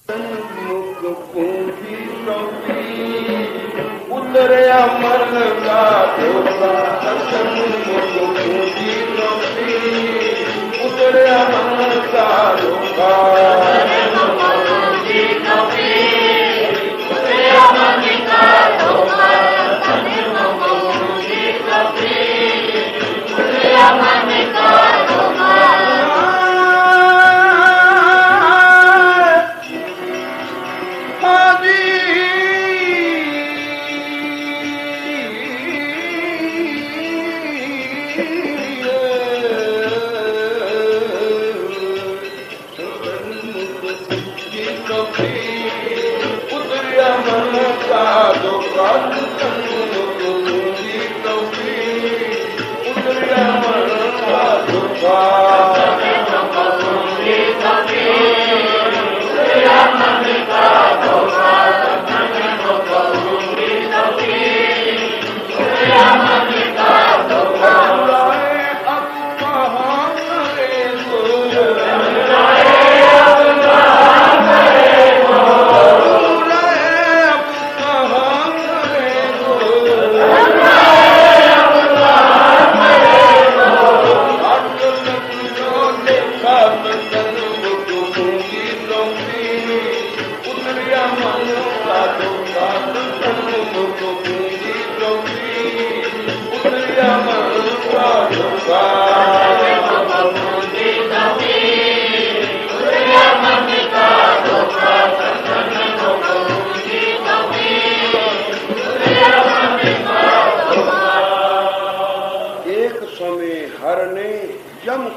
मुख पूंजी उतरिया मन का धोखा, मुख पूंजी उतरिया मन का धोखा,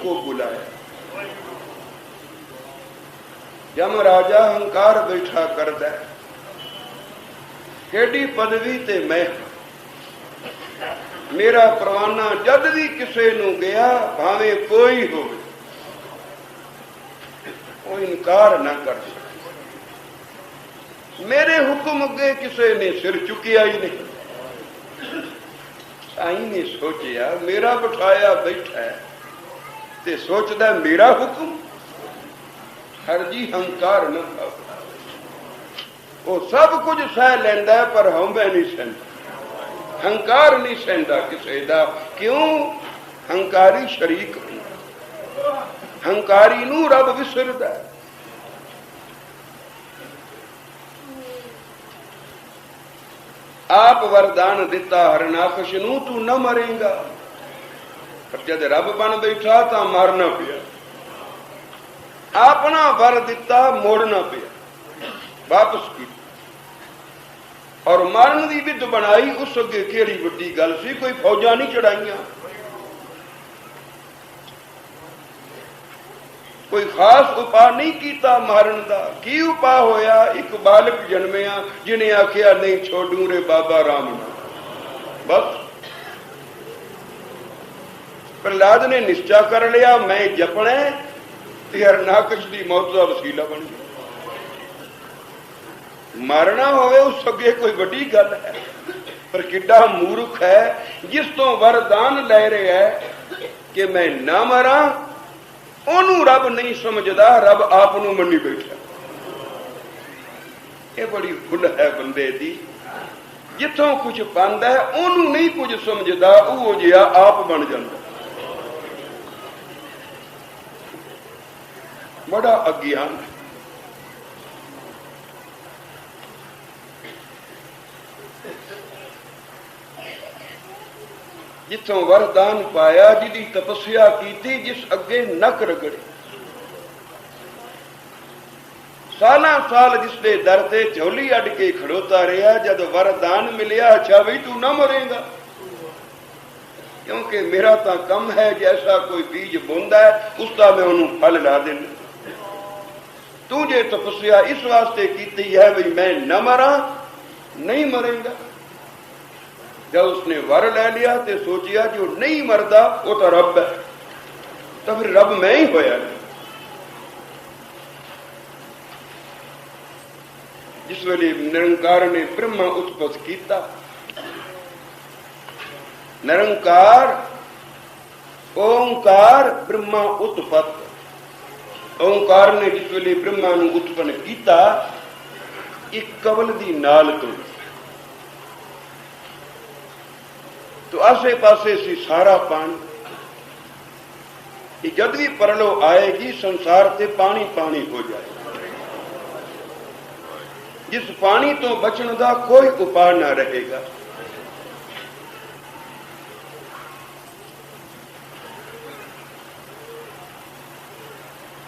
को बुलाया। जम राजा हंकार बैठा कर दे, केडी पदवी ते मैं, मेरा परवाना जद भी किसे नू गया, भावे कोई हो, वो इनकार ना कर सके। मेरे हुक्म अगे किसे ने सिर चुकिया ही नहीं। साई ने सोचिया मेरा बिठाया बैठा है ते सोचदा मेरा हुक्म, हर जी हंकार न खाओ। वो सब कुछ सह लैंदा पर हमें नहीं सहंदा, हंकार नहीं सहंदा किसी दा। क्यों? हंकारी शरीक होंदा, हंकारी नू रब विसरदा। आप वरदान दिता हरनाकश नू तू न मरेगा, पर जब रब बन बैठा तो मरना पिया। अपना वर दिता मोड़ना पिया, वापस की। और मरण की विध बनाई, उस अगे केड़ी वड्डी गल सी, कोई फौजा नहीं चढ़ाइया, कोई खास उपाय नहीं किया मारन का। की उपाय होया? एक बालक जन्मिया जिन्हें आखिया नहीं छोड़ू रे बाबा राम ना, बस। प्रहलाद ने निश्चा कर लिया मैं जपना, हरनाकश की मौत का वसीला बन गया। मारना होवे उस अगे कोई बड़ी गल है, पर किड्डा मूर्ख है जिस तो वरदान ले रहा है कि मैं ना मरा, ओनू रब नहीं समझदा, रब आप नू मनी बैठा। ये बड़ी भुल है बंदे दी, जिथों कुछ पांदा है ओनू नहीं कुछ समझदा, वो जिहा आप बन जाता। बड़ा अज्ञान है। जिथों वरदान पाया, जिदी तपस्या की, जिस अगे नक रगड़े, साला साल जिसने दर से झोली अड के खड़ोता रहा, जब वरदान मिलिया अच्छा भी तू ना मरेगा, क्योंकि मेरा तो कम है जैसा कोई बीज बोंदा है उसका मैं उन्होंने फल ला देना। तू जे तपस्या इस वास्ते की है भी मैं न मरा, नहीं मरेगा। जब उसने वर ले लिया तो सोचिया जो नहीं मरदा वो तो रब है, तो फिर रब मैं ही होया। जिस वेले निरंकार ने ब्रह्मा उत्पत्त किया, निरंकार ओंकार ब्रह्मा उत्पत्त, ओंकार ने जिस वेले ब्रह्मा नूं उत्पन्न किया, एक कवल दी नाल तो आसे पासे सी सारा पानी। जद भी परलो आएगी संसार से पानी पानी हो जाएगा। जिस पानी तो बचन का कोई उपाय ना रहेगा।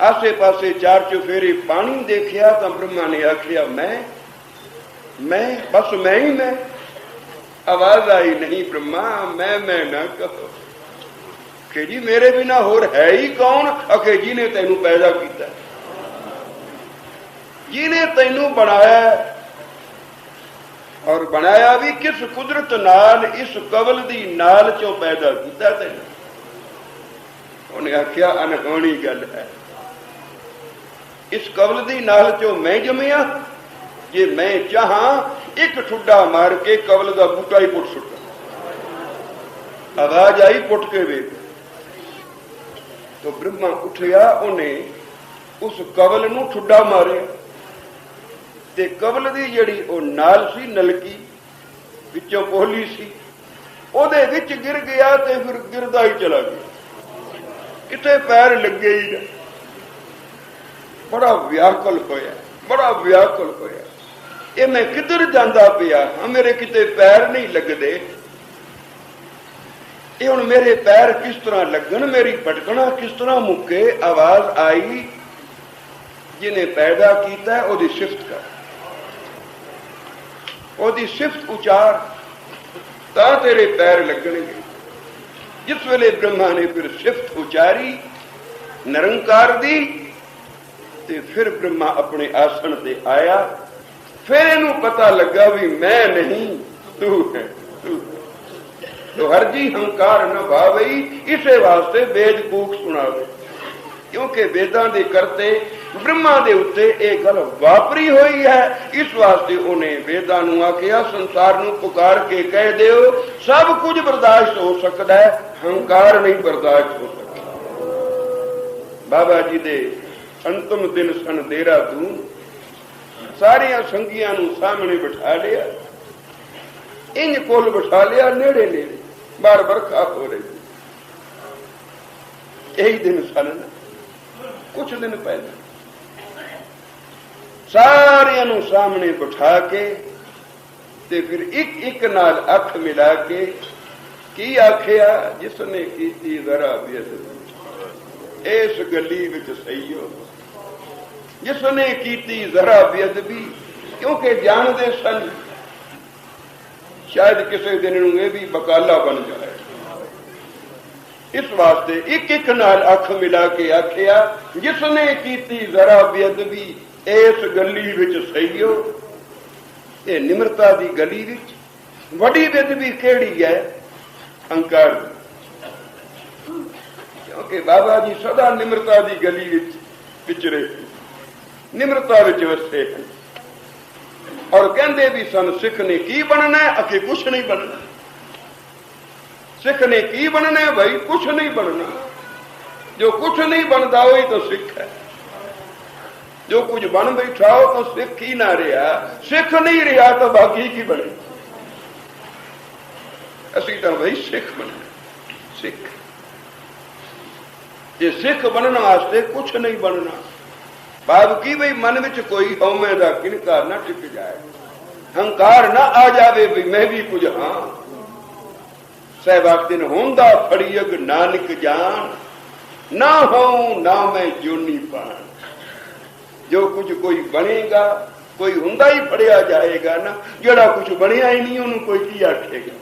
आसे पासे चार चुफेरे पानी देखिया तो ब्रह्मा ने आखिया मैं बस मैं ही मैं। आवाज आई नहीं ब्रह्मा मैं ना कहो कि जी मेरे बिना होर है ही कौन। अखे जी ने तेनू पैदा किया, जी ने तेनू बनाया, और बनाया भी किस कुदरत नाल, इस कवल दी नाल चो पैदा किया तेनू। उन्हें आखिया अनहोनी गल है, इस कवल दी नाल चो मैं जमिया। जे मैं चाहां एक ठुड्डा मार के कवल का बूटा ही पुट सुटा। आवाज आई पुट के वेख तो ब्रह्मा उठिया, उन्हें उस कवल नूं ठुड्डा मारे ते कवल दी जड़ी ओ नाल सी नलकी विचों पोली सी ओदे विच गिर गया ते फिर गिरदा ही चला गया, किते पैर लगे ही ना। बड़ा व्याकुल होया, बड़ा व्याकुल होया। ये मैं किधर जांदा पिया, मेरे किते पैर नहीं लगदे। ये हुण मेरे पैर किस तरह लगन, मेरी भटकना किस तरह मुके। आवाज आई जिन्हें पैदा किया ओदी सिफत कर, ओदी सिफत उचार, ता तेरे पैर लगणगे। जिस वेले ब्रह्मा ने फिर सिफत उचारी निरंकार दी ते फिर ब्रह्मा अपने आसन ते आया। फिर इनू पता लगा भी मैं नहीं तू है, तू तो हर जी हंकार न भावई। इसे वास्ते वेद कूक सुनावे, क्योंकि वेदां दे करते ब्रह्मा दे उत्ते एक गल वापरी हुई है। इस वास्ते उन्हें वेदां नू आखिया संसार नू पुकार के कह दिओ सब कुछ बर्दाश्त हो सकता है, हंकार नहीं बर्दाश्त हो सकता। बाबा जी दे अंतिम दिन सन देहरादून, सारिया संगियां नू सामने बिठा लिया, इंज कोल बिठा लिया नेड़े नेड़े, बार बरखा हो रही। यही दिन सन कुछ दिन पहले सारिया नू सामने बिठा के ते फिर एक एक नाल अख मिला के की आखिया जिसने की जरा बेअदबी इस गली विच सही हो, जिसने की जरा बेअदबी। क्योंकि जानते सन शायद किसी दिन ये भी बकाला बन जाए। इस वास्ते एक एक नाल अख मिला के आखिया जिसने की जरा बेअदबी इस गली विच सही हो। ये निमरता दी गली विच वड़ी बेअदबी केड़ी है? हंकार। क्योंकि बाबा जी सदा निमरता दी गली विच विचरे, निमरता विच वसे हैं। और कहते भी सन सिख ने की बनना है, अके कुछ नहीं बनना। सिख ने की बनना है भाई, कुछ नहीं बनना। जो कुछ नहीं बनता वही तो सिख है। जो कुछ बन बैठा हो तो सिख ही ना रहा, सिख नहीं रहा तो बाकी की बने। असी तो भाई सिख बनना, सिख। ये सिख बनने वास्ते कुछ नहीं बनना। बाब की भाई मन विच कोई हौमे दा किनकार ना टिक जाए, हंकार ना आ जावे भी मैं भी कुछ हां। सहबा दिन होंदा फड़ियग नानक जान, ना हो ना मैं जोनी पान। जो कुछ कोई बनेगा कोई हुंदा ही फड़िया जाएगा ना, जड़ा कुछ बनया ही नहीं उन्होंने कोई की आखेगा।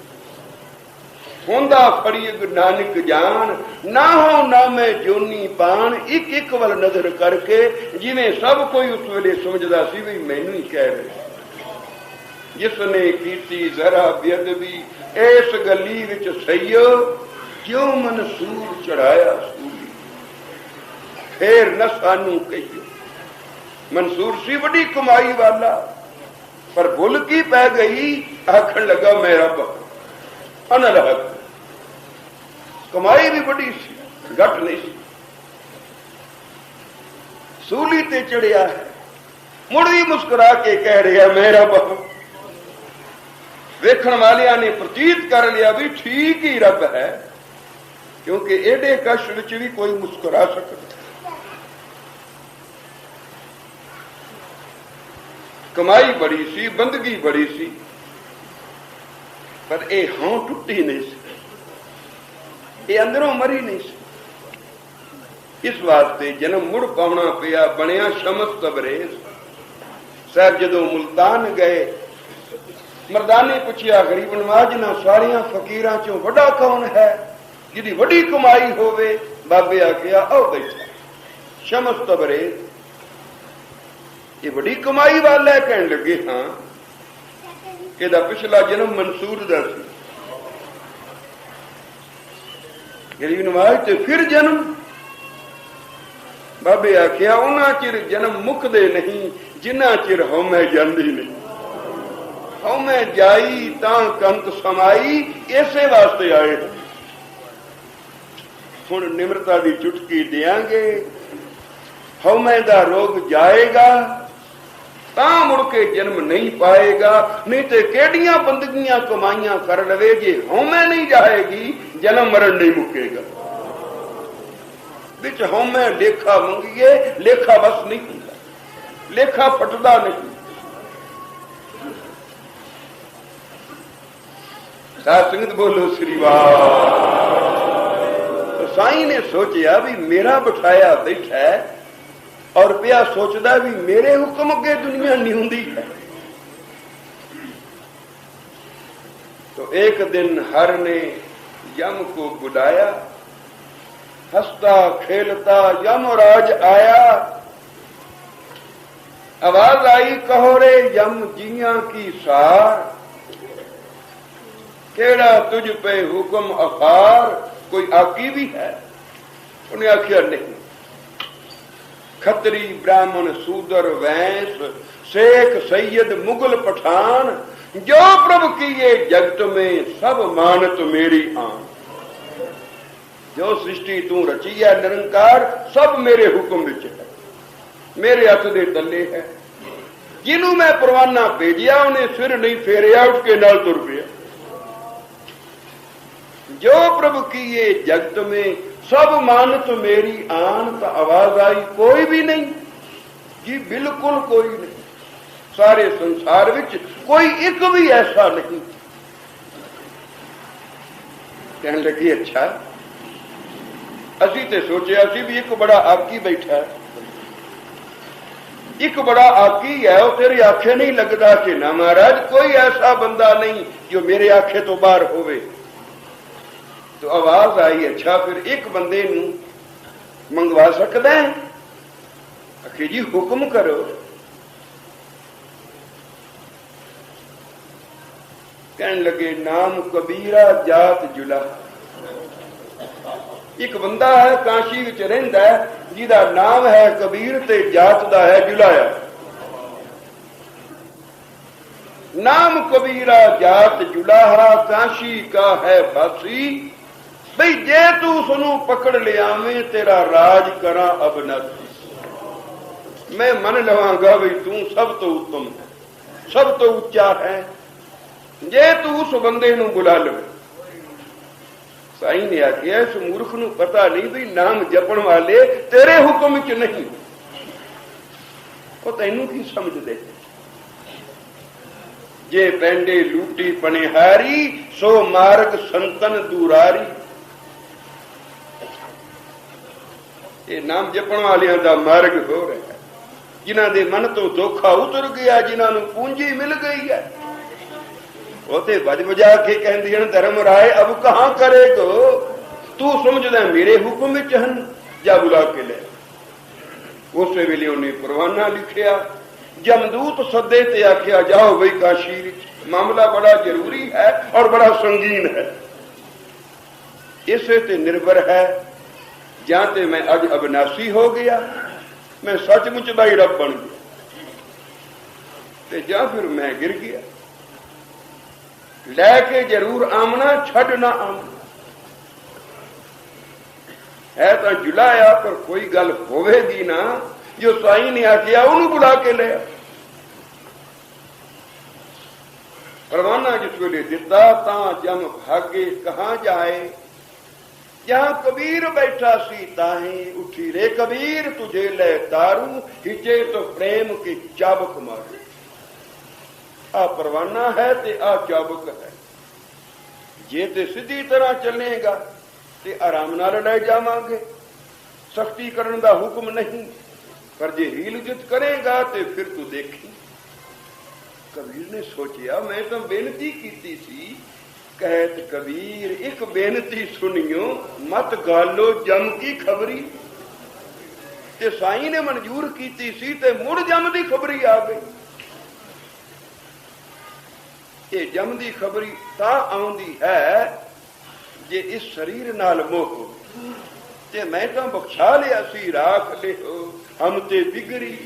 होंदा फड़ियग नानक जान, ना हो ना मैं जोनी पान। एक एक वाल नजर करके जिवें सब कोई उस वेले समझदा सी भी मैनू ही कह रहे। जिसने कीती जरा बेअदबी इस गली विच सईयो, क्यों मनसूर चढ़ाया सूली। फिर न सानू कहियो। मंसूर सी बड़ी कमाई वाला, पर भुल की पै गई, आखन लगा मेरा अनलहक। कमाई भी बड़ी सी, घट नहीं सी। सूली ते चढ़िया है, मुड़ भी मुस्कुरा के कह रहा मेरा बाबू। वेखण वालिया ने प्रतीत कर लिया भी ठीक ही रब है, क्योंकि एडे कष्ट विच भी कोई मुस्कुरा सकता। कमाई बड़ी सी, बंदगी बड़ी सी, पर ये हों टुटी नहीं सी, ये अंदरों मरी नहीं सी। इस वास्ते जन्म मुड़ पाउना पिया, बनिया शमस तबरेज। साहब जदों मुल्तान गए, मर्दाने पुछया गरीब नवाज ना सारिया फकीरां चों वड्डा कौन है जिहदी वड्डी कमाई होवे? बाबे आखिया आओ बैठा शमस तबरेज, ये वड्डी कमाई वाला है। कहने लगे हाँ, इहदा पिछला जन्म मंसूर दा सी। गरीब नवाज ते फिर जन्म? बाबे आखिया उन्ना चिर जन्म मुकदे नहीं जिन्ना चिर हौमै जांदी नहीं। हौमै जाई तां कंत समाई, इसे वास्ते आए। हुण निमरता दी चुटकी देंगे, हौमै दा रोग जाएगा तां मुड़ के जन्म नहीं पाएगा। नहीं तो केड़ियां बंदगियां कमाइयां कर लवे, जे हौमै नहीं जाएगी जन्म मरण नहीं मुकेगा। विच हौमै लेखा मंगिए, लेखा बस नहीं होता, लेखा फटदा नहीं। साध संगत बोलो श्री वाह। तो साईं ने सोचा भी मेरा बिठाया बैठा है और पिया सोचता भी मेरे हुक्म अगे दुनिया नहीं होंदी है। तो एक दिन हर ने यम को बुलाया, हंसता खेलता यमराज आया। आवाज आई कहो रे यम जिया की सार, केड़ा तुझ पे हुक्म अफार, कोई आकी भी है? उन्हें आखिया नहीं। खत्री ब्राह्मण सूदर वैंस, शेख सैयद मुगल पठान, जो प्रभु किए जगत में सब मानत मेरी आन। जो सृष्टि तू रची है निरंकार, सब मेरे हुक्म विच है, मेरे हथ दे तले है। जिन्हों मैं परवाना भेजिया उन्हें सिर नहीं फेरिया, उठ के नाल तुर पिया। जो प्रभु किए जगत में सब मानत मेरी आन। तो आवाज आई कोई भी नहीं जी, बिल्कुल कोई नहीं। सारे संसार विच कोई एक भी ऐसा नहीं। कहने लगी अच्छा, असी तो सोचे असी भी एक बड़ा आकी बैठा है, एक बड़ा आकी है, वो तेरे आखे नहीं लगता कि ना महाराज कोई ऐसा बंदा नहीं जो मेरे आखे तो बाहर होवे। तो आवाज आई अच्छा फिर एक बंदे नूं मंगवा सकदा है? आखे जी हुक्म करो। कहने लगे नाम कबीरा जात जुला। एक बंदा है काशी विच रहिंदा है जिहदा नाम है कबीर ते जात दा है जुलाया। नाम कबीरा जात जुलाहा, काशी का है बासी। बई जे तू उसनू पकड़ लियावे तेरा राज करा अबनत। मैं मन लवांगा भी तू सब तो उत्तम है, सब तो उच्चा है, जे तू उस बंदे नू बुला लो। साईं ने आखिया इस मूर्ख नू पता नहीं भी नाम जपण वाले तेरे हुक्म च नहीं, वो तैनू की समझ दे। जे पैंडे लूटी पनिहारी, सो मार्ग संतन दुरारी। ये नाम जपण वालियां दा मार्ग हो रहा है, जिन्हां दे मन तो धोखा उतर गया, जिन्हां नू पूंजी मिल गई है। वो ते बज बजा के कहंदियां धर्म राय अब कहां करेगो, तू समझदा मेरे हुक्म विच हन, जा बुला के ले। उस वेले उन्हें परवाना लिखिया, जमदूत सदे ते आखिया जाओ बई काशी, मामला बड़ा जरूरी है और बड़ा संगीन है। इसे ते निर्भर है जां ते मैं अज अविनाशी हो गया, मैं सचमुच दा ही रब बन गया, ते जां फिर मैं गिर गया। लैके जरूर आमना, छड़ ना आमना है तो जुलाया, पर कोई गल होवेगी ना जो साईं ने आखिया उन्होंने बुला के लिया। परवाना जिस वेले दिता तां जम भागे कहां जाए, जहां कबीर बैठा सी ताहीं उठी रे कबीर तुझे ले तारू, हिचे तो प्रेम की चाबक मारू। आ परवाना है ते आ चाबक है, जे ते सीधी तरह चलेगा ते आराम नाल ले जावांगे, सख्ती करने का हुक्म नहीं, पर जे हील जित करेगा ते फिर तू देखी। कबीर ने सोचिया मैं तो बेनती की सी, कहत कबीर एक बेनती सुनियो, मत गालो जम की खबरी। ते साईं ने मंजूर की सी ते मुड़ जम की खबरी आ गई। ये जम की खबरी तां आउंदी है जे इस शरीर नाल मोह हो, ते मैं तो बख्शा लिया सी राख ले हो हम ते बिगड़ी।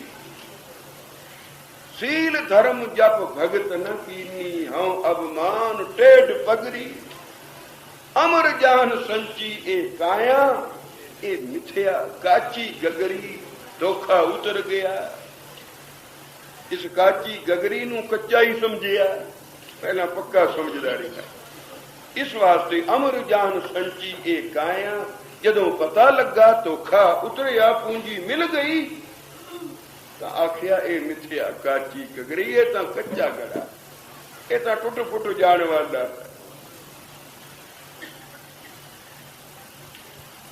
सील धर्म जप भगत न कीनी, हूं अबमान टेढ़ पगरी। अमर जान संची ए काया, ए मिथ्या काची गगरी, धोखा उतर गया। इस काची गगरी नू कच्चा ही समझिया, पहला पक्का समझदारी है। इस वास्ते अमर जान संची ए काया, जदों पता लगा धोखा उतरिया पूंजी मिल गई, तो आखिया ए मिथ्या काची गगरी, ये तो कच्चा गड़ा, ये तो टुट फुट जाने वाला है।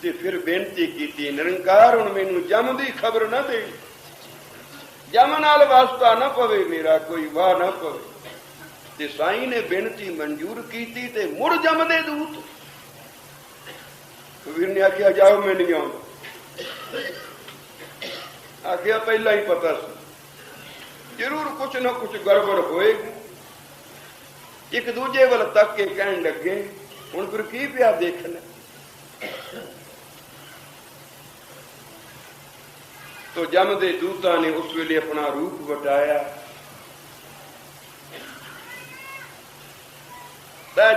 ते फिर बेनती की निरंकार हुण मैनू जम दी खबर न दे, जम नाल वास्ता न पवे मेरा, कोई वाह न पवे। ते साईं ने बेनती मंजूर की ते मुड़ जम दे दूत। कबीर ने आखिया जाओ मैं नहीं आऊंगा। आखिया पहला ही पता सी जरूर कुछ न कुछ गड़बड़ होएगी। एक दूजे वाल तक के कहन लगे हुण फिर की पिया देखना। तो जम दे दूता ने उस वेले अपना रूप बटाया।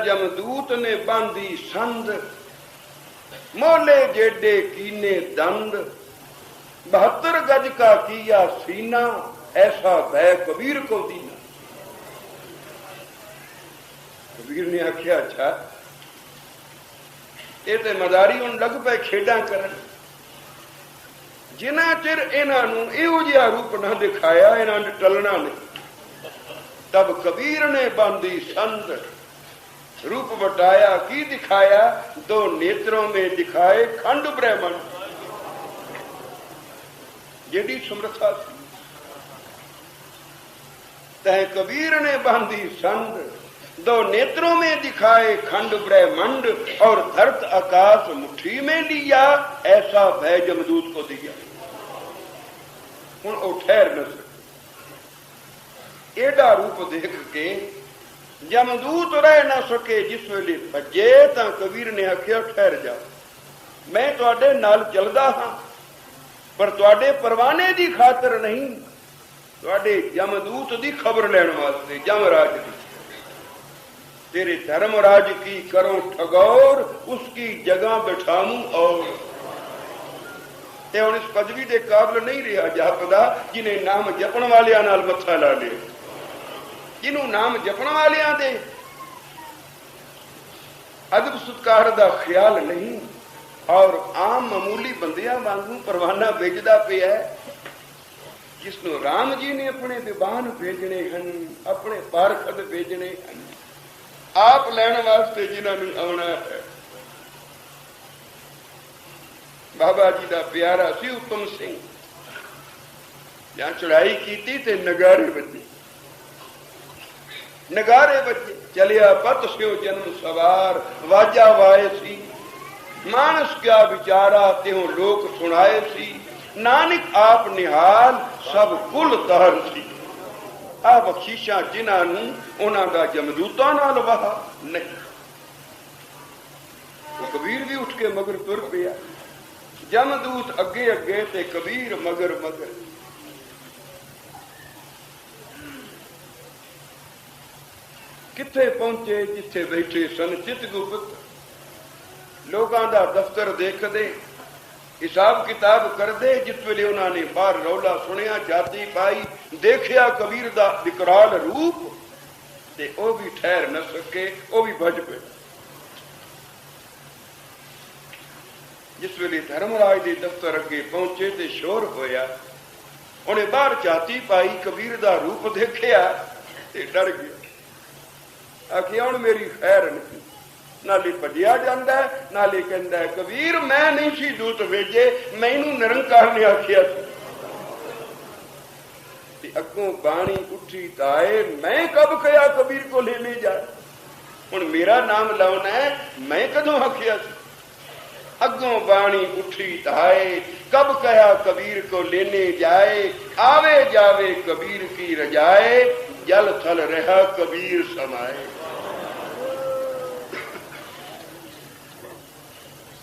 जमदूत ने बांधी संद, मोले जेडे कीने दंड, 72 गज का किया सीना, ऐसा भय कबीर को दीना। कबीर ने आख्या अच्छा ये तो मदारी हुण लग पे खेडा करन, जिन्ना चिर इन्हों इहो जिहा रूप न दिखाया इन्हों ने टलना नहीं। तब कबीर ने बांधी संद, रूप बटाया की दिखाया, 2 नेत्रों में दिखाए खंड ब्रह्मंड। जेडी समर्था थी तह कबीर ने बांधी संद, 2 नेत्रों में दिखाए खंड ब्रह्मंड, और धरत आकाश मुट्ठी में लिया, ऐसा भय जमदूत को दिया। हुण वो ठहर न सके। एडा रूप देख के जमदूत रह न सके। जिस वेले भजे तां कबीर ने आख्या ठहर जाओ, मैं तुहाडे नाल चलदा हां, पर तुहाडे परवाने दी खातर नहीं, तुहाडे जमदूत दी खबर लैण वास्ते। जमराज दी तेरे धर्मराज की करो ठगौर, उसकी जगह बैठाऊं और। हुण इस पदवी दे काबिल नहीं रहा जापदा जिन्हें नाम जपण वालियां नाल मत्था ला लिया। जिन्हों नाम जपण वालियां दे अदब सत्कार दा ख्याल नहीं, और आम मामूली बंदियां वांगू परवाना भेजदा पिया है। जिसनों राम जी ने अपने दीवान भेजने हन, अपने पारखद भेजने हन, आप लैण वास्ते जिन्होंने आना है। बाबा जी का प्यारा सी उत्तम सिंह, जहां चढ़ाई की ते नगारे बजे, नगारे बजे चलिया पत स्यो जन्म सवार, वाजा वाए सी मानस क्या विचारा, त्यों लोक सुनाए सी, नानक आप निहाल सब कुल तहर सी। आ बख्शीशा जिन्होंने उन्होंने जमदूतां नाल वाह नहीं। तो कबीर भी उठ के मगर तुर पिया, जमदूत अगे अगे ते कबीर मगर मगर। किथे पहुंचे जिथे बैठे सन चितगुप्त, लोगों का दफ्तर देखते हिसाब किताब कर दे। जिस वेले उन्होंने बाहर रौला सुनिया, जाति पाई, देखिया कबीर दा विकराल रूप, ते ओ भी ठहर न सके, ओ भी भज पे। जिस वेले धर्मराज के दफ्तर अगे पहुंचे ते शोर होया, उन्हें बाहर जाति पाई, कबीर दा रूप देखिया ते डर गया। आखिया हुण मेरी खैर नहीं। नाले भजिया जांदा है, नाले कहंदा है कबीर मैं नहीं सी दूत भेजे, मैनू निरंकार ने आखिया सी। अगों बाणी उठी ताए, मैं कब कहा कबीर को ले जा। हुण मेरा नाम लाउना है, मैं कदों आखिया सी। अगों बाणी उठी ताए, कब कहा कबीर को लेने जाए। आवे जावे कबीर की रजाए, जल थल रहा कबीर समाए।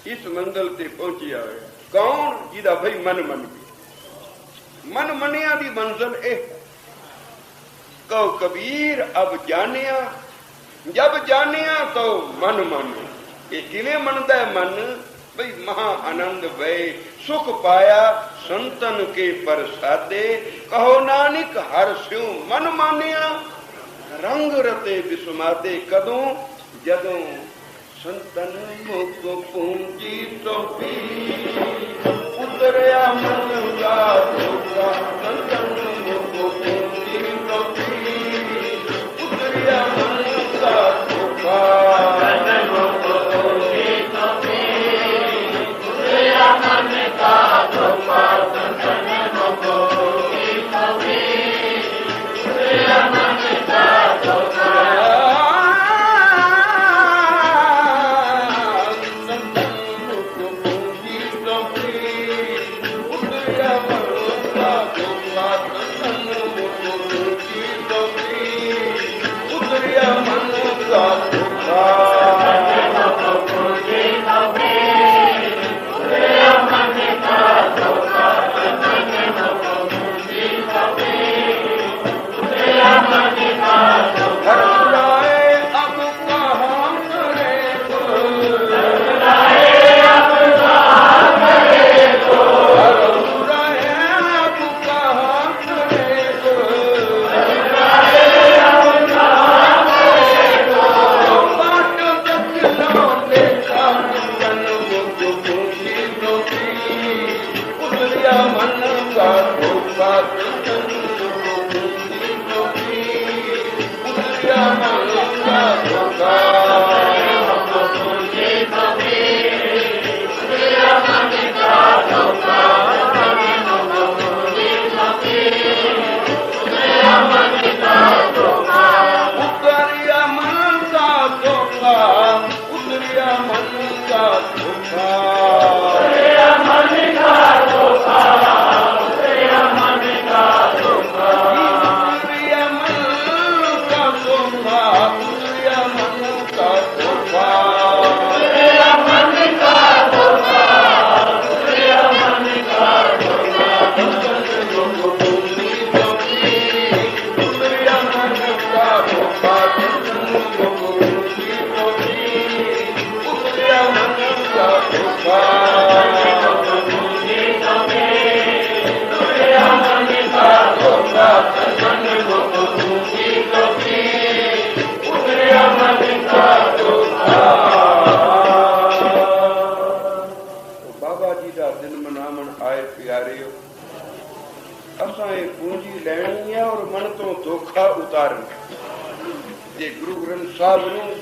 इस मंजिल ते पहुंचिया होया कौन? जिदा भाई मन मन गया। मन मनिया दी मंजिल ए कहो कबीर अब जानिया, जब जानिया तो मन मन। ये किवें मनदा है मन? भाई महा आनंद वे सुख पाया संतन के परसादे। कहो नानक हर स्यों मन मानिया, रंग रते विस्मादे। कदों? जदों संतन मुख पूंजी तो पी, उतरिया मन का धोखा। संतन मुख पूंजी तो पी, उतरिया मन का धोखा। संतन मुख पूंजी तो पी, उतरिया मन का धोखा। संतन मुख पूंजी तो पी, उतरिया मन का धोखा।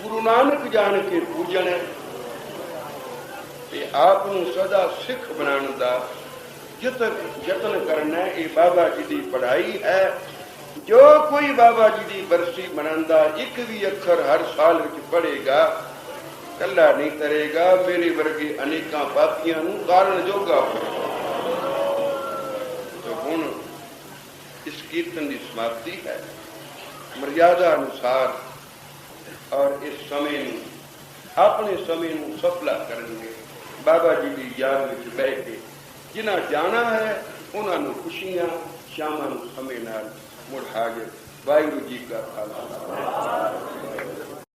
गुरु नानक जान के पूजन आप सदा सिख बनाने का जतन करना। ये बाबा जी की पढ़ाई है। जो कोई बाबा जी की बरसी मनांदा एक भी अखर हर साल विच पढ़ेगा, कला नहीं करेगा, मेरे वर्गे अनेकों पापियां नूं कारण जोगा हो। तो हुण इस कीर्तन की समाप्ति है मर्यादा अनुसार, और इस समय अपने समय सफला करेंगे बाबा जी की याद में बह के। जिन्हें जाना है उन्होंने खुशियां शामां समय नाल मुड़ हाजिर। वाहिगुरू जी का खालसा।